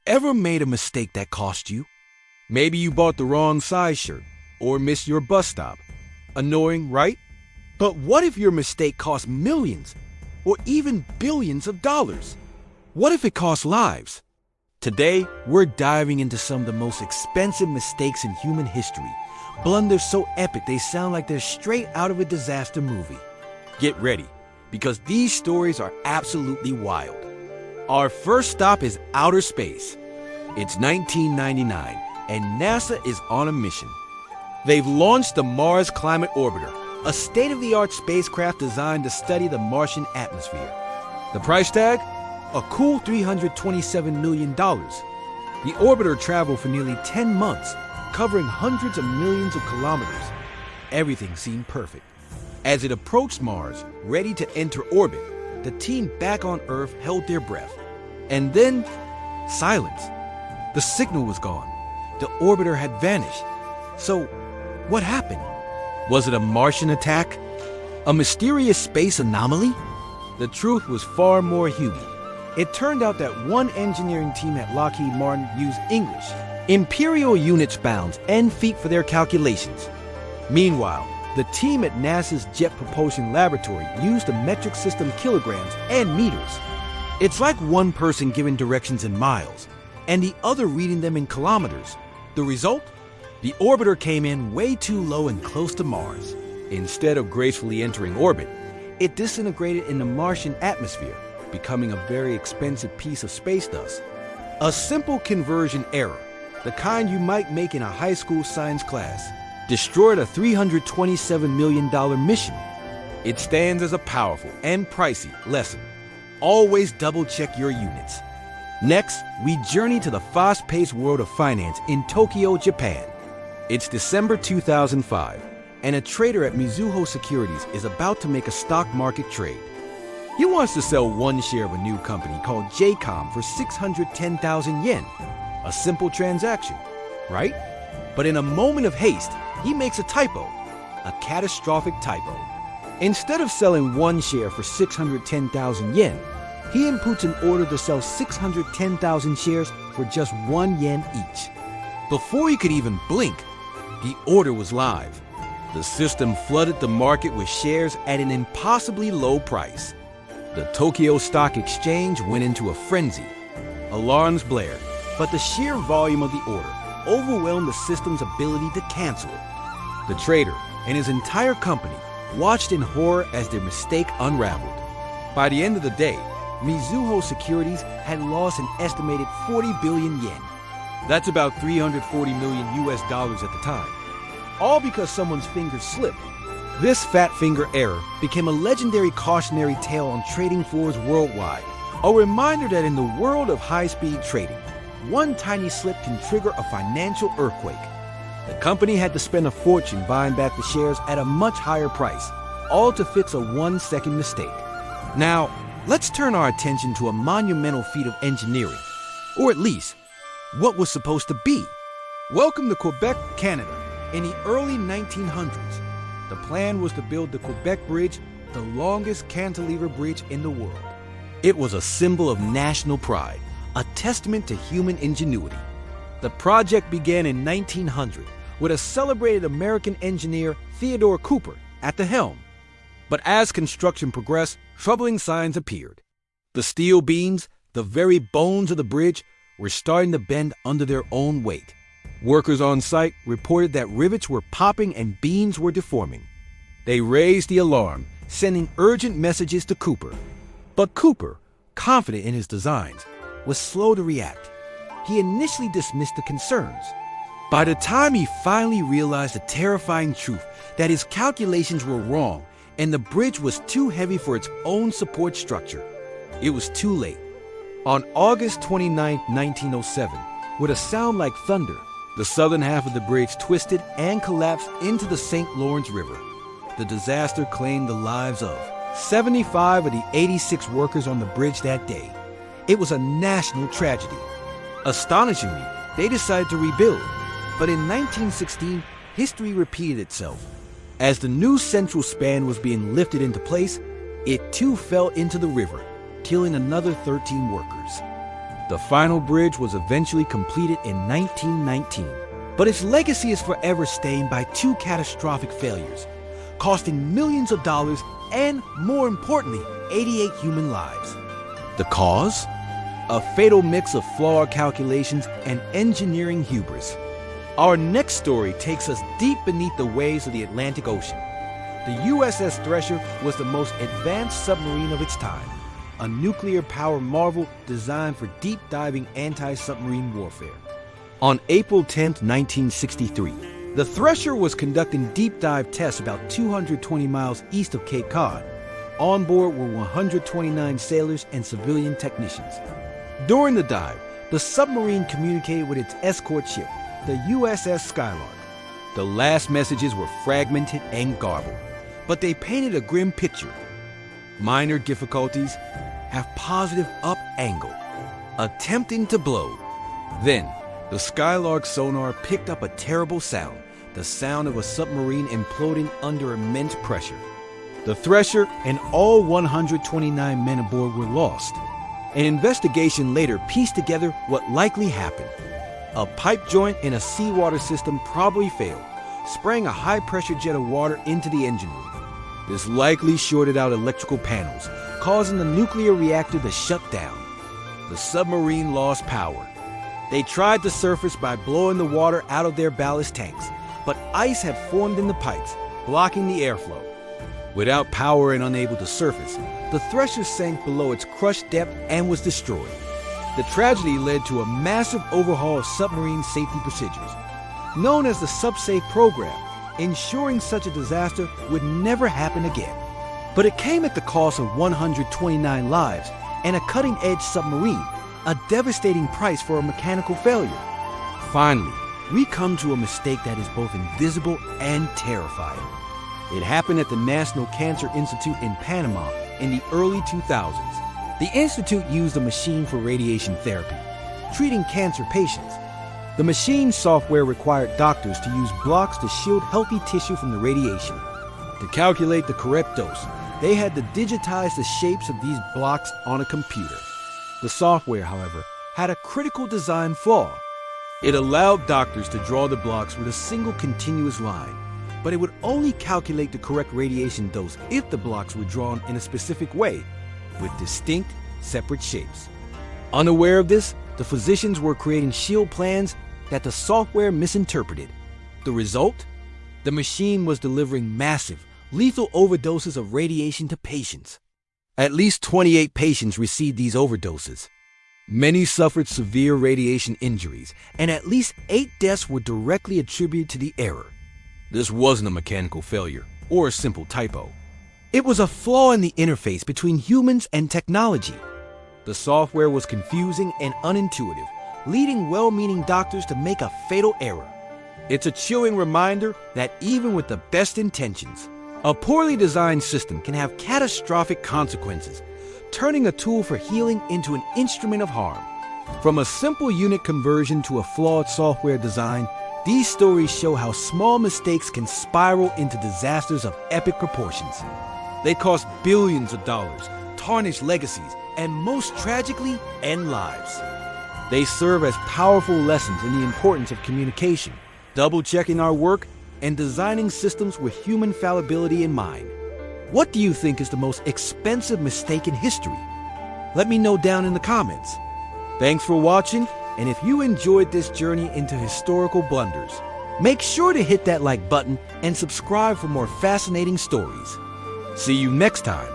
Ever made a mistake that cost you? Maybe you bought the wrong size shirt or missed your bus stop. Annoying, right? But what if your mistake cost millions or even billions of dollars? What if it cost lives? Today, we're diving into some of the most expensive mistakes in human history. Blunders so epic they sound like they're straight out of a disaster movie. Get ready, because these stories are absolutely wild. Our first stop is outer space. It's 1999, and NASA is on a mission. They've launched the Mars Climate Orbiter, a state-of-the-art spacecraft designed to study the Martian atmosphere. The price tag? A cool $327 million. The orbiter traveled for nearly 10 months, covering hundreds of millions of kilometers. Everything seemed perfect. As it approached Mars, ready to enter orbit, the team back on Earth held their breath. And then, silence. The signal was gone. The orbiter had vanished. So, what happened? Was it a Martian attack? A mysterious space anomaly? The truth was far more human. It turned out that one engineering team at Lockheed Martin used English, imperial units, pounds, and feet for their calculations. Meanwhile, the team at NASA's Jet Propulsion Laboratory used the metric system kilograms and meters. It's like one person giving directions in miles, and the other reading them in kilometers. The result? The orbiter came in way too low and close to Mars. Instead of gracefully entering orbit, it disintegrated in the Martian atmosphere, becoming a very expensive piece of space dust. A simple conversion error, the kind you might make in a high school science class, destroyed a $327 million mission. It stands as a powerful and pricey lesson. Always double-check your units. Next, we journey to the fast-paced world of finance in Tokyo, Japan. It's December 2005, and a trader at Mizuho Securities is about to make a stock market trade. He wants to sell one share of a new company called JCOM for 610,000 yen. A simple transaction, right? But in a moment of haste, he makes a typo, a catastrophic typo. Instead of selling one share for 610,000 yen, he inputs an order to sell 610,000 shares for just 1 yen each. Before he could even blink, the order was live. The system flooded the market with shares at an impossibly low price. The Tokyo Stock Exchange went into a frenzy. Alarms blared, but the sheer volume of the order overwhelmed the system's ability to cancel it. The trader and his entire company watched in horror as their mistake unraveled. By the end of the day, Mizuho Securities had lost an estimated 40 billion yen. That's about 340 million US dollars at the time. All because someone's finger slipped. This fat finger error became a legendary cautionary tale on trading floors worldwide. A reminder that in the world of high-speed trading, one tiny slip can trigger a financial earthquake. The company had to spend a fortune buying back the shares at a much higher price, all to fix a 1-second mistake. Now, let's turn our attention to a monumental feat of engineering, or at least, what was supposed to be. Welcome to Quebec, Canada. In the early 1900s, the plan was to build the Quebec Bridge, the longest cantilever bridge in the world. It was a symbol of national pride, a testament to human ingenuity. The project began in 1900 with a celebrated American engineer, Theodore Cooper, at the helm. But as construction progressed, troubling signs appeared. The steel beams, the very bones of the bridge, were starting to bend under their own weight. Workers on site reported that rivets were popping and beams were deforming. They raised the alarm, sending urgent messages to Cooper. But Cooper, confident in his designs, was slow to react. He initially dismissed the concerns. By the time he finally realized the terrifying truth that his calculations were wrong and the bridge was too heavy for its own support structure, it was too late. On August 29, 1907, with a sound like thunder, the southern half of the bridge twisted and collapsed into the St. Lawrence River. The disaster claimed the lives of 75 of the 86 workers on the bridge that day. It was a national tragedy. Astonishingly, they decided to rebuild. But in 1916, history repeated itself. As the new central span was being lifted into place, it too fell into the river, killing another 13 workers. The The final bridge was eventually completed in 1919, but its legacy is forever stained by two catastrophic failures, costing millions of dollars and, more importantly, 88 human lives. The cause? A fatal mix of flawed calculations and engineering hubris. Our next story takes us deep beneath the waves of the Atlantic Ocean. The USS Thresher was the most advanced submarine of its time, a nuclear-powered marvel designed for deep-diving anti-submarine warfare. On April 10, 1963, the Thresher was conducting deep-dive tests about 220 miles east of Cape Cod. On board were 129 sailors and civilian technicians. During the dive, the submarine communicated with its escort ship, the USS Skylark. The last messages were fragmented and garbled, but they painted a grim picture. Minor difficulties, have positive up angle, attempting to blow. Then, the Skylark sonar picked up a terrible sound, the sound of a submarine imploding under immense pressure. The Thresher and all 129 men aboard were lost. An investigation later pieced together what likely happened. A pipe joint in a seawater system probably failed, spraying a high-pressure jet of water into the engine room. This likely shorted out electrical panels, causing the nuclear reactor to shut down. The submarine lost power. They tried to surface by blowing the water out of their ballast tanks, but ice had formed in the pipes, blocking the airflow. Without power and unable to surface, the Thresher sank below its crushed depth and was destroyed. The tragedy led to a massive overhaul of submarine safety procedures, known as the SubSafe program, ensuring such a disaster would never happen again. But it came at the cost of 129 lives and a cutting-edge submarine, a devastating price for a mechanical failure. Finally, we come to a mistake that is both invisible and terrifying. It happened at the National Cancer Institute in Panama in the early 2000s. The institute used a machine for radiation therapy, treating cancer patients. The machine's software required doctors to use blocks to shield healthy tissue from the radiation. To calculate the correct dose, they had to digitize the shapes of these blocks on a computer. The software, however, had a critical design flaw. It allowed doctors to draw the blocks with a single continuous line, but it would only calculate the correct radiation dose if the blocks were drawn in a specific way, with distinct, separate shapes. Unaware of this, the physicians were creating shield plans that the software misinterpreted. The result? The machine was delivering massive, lethal overdoses of radiation to patients. At least 28 patients received these overdoses. Many suffered severe radiation injuries, and at least 8 deaths were directly attributed to the error. This wasn't a mechanical failure or a simple typo. It was a flaw in the interface between humans and technology. The software was confusing and unintuitive, leading well-meaning doctors to make a fatal error. It's a chilling reminder that even with the best intentions, a poorly designed system can have catastrophic consequences, turning a tool for healing into an instrument of harm. From a simple unit conversion to a flawed software design, these stories show how small mistakes can spiral into disasters of epic proportions. They cost billions of dollars, tarnish legacies, and most tragically, end lives. They serve as powerful lessons in the importance of communication, double-checking our work, and designing systems with human fallibility in mind. What do you think is the most expensive mistake in history? Let me know down in the comments. Thanks for watching, and if you enjoyed this journey into historical blunders, make sure to hit that like button and subscribe for more fascinating stories. See you next time.